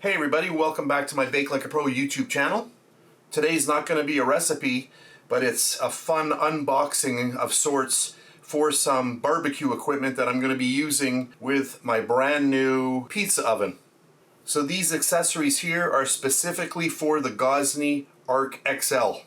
Hey everybody, welcome back to my BakeLikeAPro YouTube channel. Today's not going to be a recipe, but it's a fun unboxing of sorts for some barbecue equipment that I'm going to be using with my brand new pizza oven. So these accessories here are specifically for the Gozney Arc XL.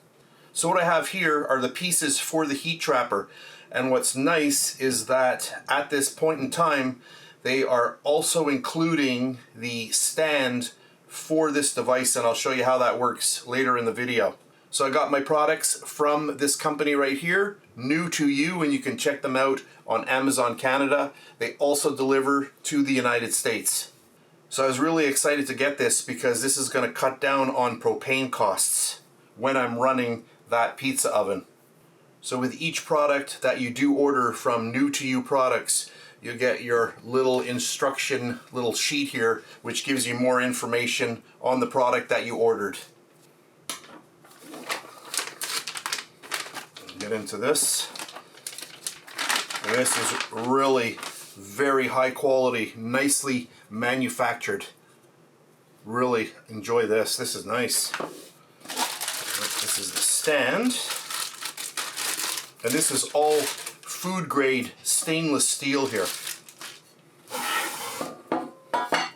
So what I have here are the pieces for the heat trapper, and what's nice is that at this point in time they are also including the stand for this device, and I'll show you how that works later in the video. So I got my products from this company right here, NU2U, and you can check them out on Amazon Canada. They also deliver to the United States. So I was really excited to get this because this is going to cut down on propane costs when I'm running that pizza oven. So with each product that you do order from NU2U products, you get your little instruction, little sheet here, which gives you more information on the product that you ordered. Get into this. And this is really very high quality, nicely manufactured. Really enjoy this. This is nice. This is the stand. And this is all food grade stainless steel here.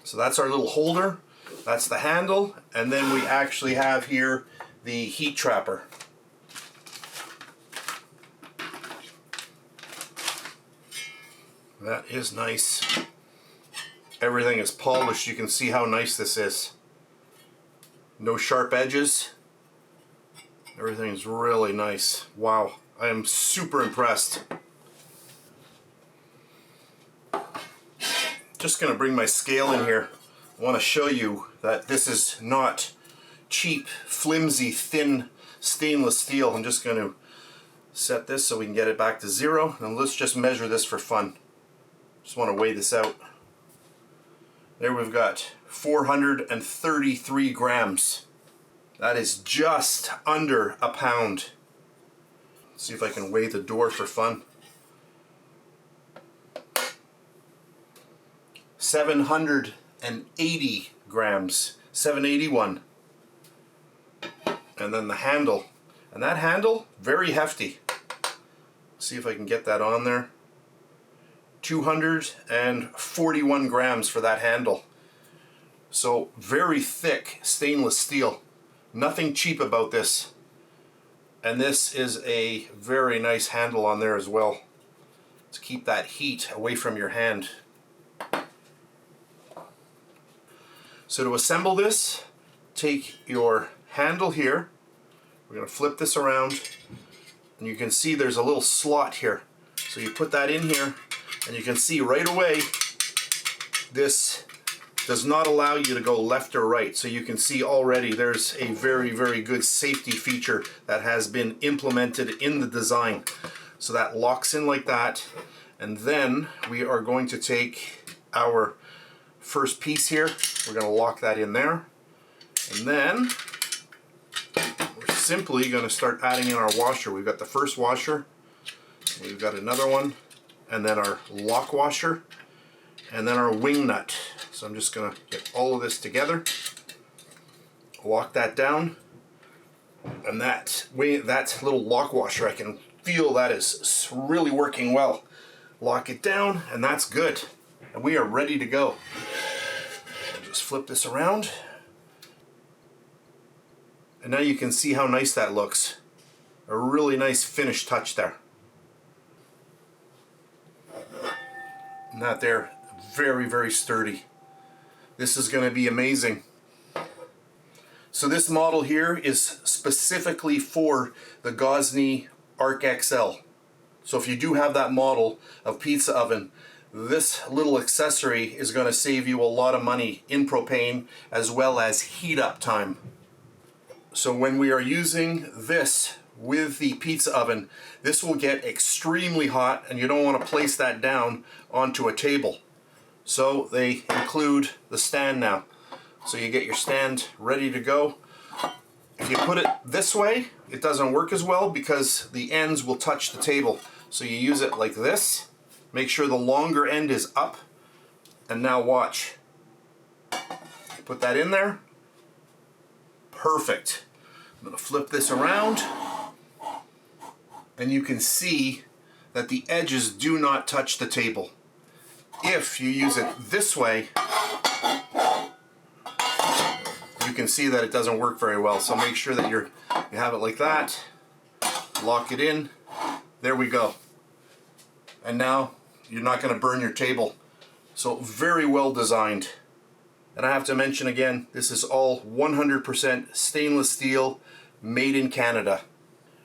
So that's our little holder, that's the handle, and then we actually have here the heat trapper. That is nice. Everything is polished. You can see how nice this is. No sharp edges. Everything is really nice. Wow, I am super impressed. Just going to bring my scale in here. I want to show you that this is not cheap, flimsy, thin stainless steel. I'm just going to set this so we can get it back to 0, and let's just measure this for fun. Just want to weigh this out. There we've got 433 grams. That is just under a pound. Let's see if I can weigh the door for fun. 780 grams, 781. And then the handle, and that handle, very hefty. See if I can get that on there. 241 grams for that handle. So very thick stainless steel. Nothing cheap about this. And this is a very nice handle on there as well, to keep that heat away from your hand. So to assemble this, take your handle here, we're going to flip this around, and you can see there's a little slot here. So you put that in here, and you can see right away this does not allow you to go left or right. So you can see already there's a very, very good safety feature that has been implemented in the design. So that locks in like that, and then we are going to take our first piece here. We're going to lock that in there, and then we're simply going to start adding in our washer. We've got the first washer, we've got another one, and then our lock washer, and then our wing nut. So I'm just going to get all of this together, lock that down, and that little lock washer, I can feel that is really working well. Lock it down, and that's good, and we are ready to go. Just flip this around, and now you can see how nice that looks. A really nice finished touch there. And that there, very, very sturdy. This is going to be amazing. So this model here is specifically for the Gozney Arc XL. So if you do have that model of pizza oven, this little accessory is going to save you a lot of money in propane as well as heat up time. So when we are using this with the pizza oven, this will get extremely hot, and you don't want to place that down onto a table. So they include the stand now. So you get your stand ready to go. If you put it this way, it doesn't work as well because the ends will touch the table. So you use it like this. Make sure the longer end is up, and now watch. Put that in there. Perfect. I'm going to flip this around, and you can see that the edges do not touch the table. If you use it this way, you can see that it doesn't work very well. So make sure that you have it like that. Lock it in. There we go. And now you're not going to burn your table. So very well designed. And I have to mention again, this is all 100% stainless steel, made in Canada.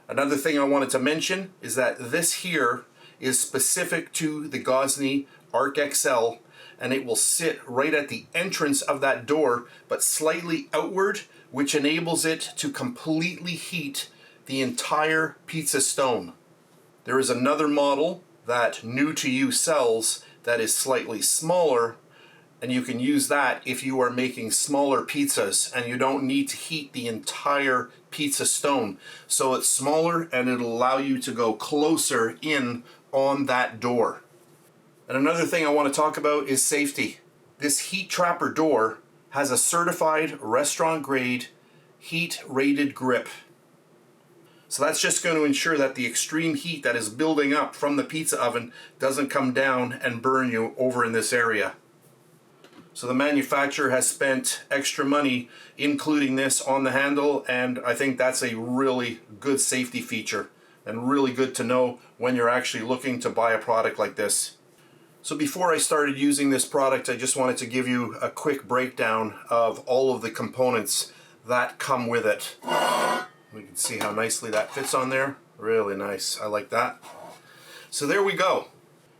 Another thing I wanted to mention is that this here is specific to the Gozney Arc XL, and it will sit right at the entrance of that door, but slightly outward, which enables it to completely heat the entire pizza stone. There is another model that NU2U sells that is slightly smaller, and you can use that if you are making smaller pizzas and you don't need to heat the entire pizza stone. So it's smaller and it'll allow you to go closer in on that door. And another thing I want to talk about is safety. This heat trapper door has a certified restaurant grade heat rated grip. So that's just going to ensure that the extreme heat that is building up from the pizza oven doesn't come down and burn you over in this area. So the manufacturer has spent extra money including this on the handle, and I think that's a really good safety feature and really good to know when you're actually looking to buy a product like this. So before I started using this product, I just wanted to give you a quick breakdown of all of the components that come with it. We can see how nicely that fits on there. Really nice. I like that. So there we go.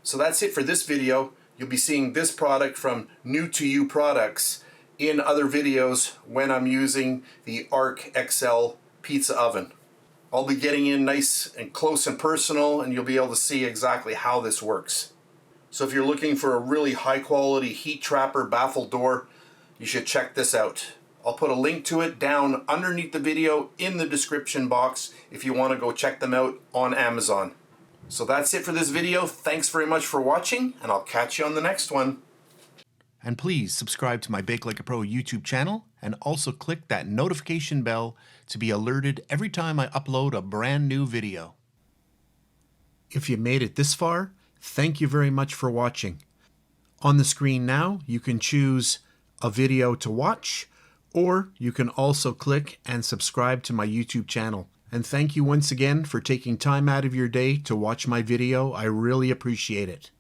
So that's it for this video. You'll be seeing this product from NU2U products in other videos when I'm using the Arc XL pizza oven. I'll be getting in nice and close and personal, and you'll be able to see exactly how this works. So if you're looking for a really high quality heat trapper baffle door, you should check this out. I'll put a link to it down underneath the video in the description box if you want to go check them out on Amazon. So that's it for this video. Thanks very much for watching, and I'll catch you on the next one. And please subscribe to my BakeLikeAPro YouTube channel, and also click that notification bell to be alerted every time I upload a brand new video. If you made it this far, thank you very much for watching. On the screen now, you can choose a video to watch, or you can also click and subscribe to my YouTube channel. And thank you once again for taking time out of your day to watch my video. I really appreciate it.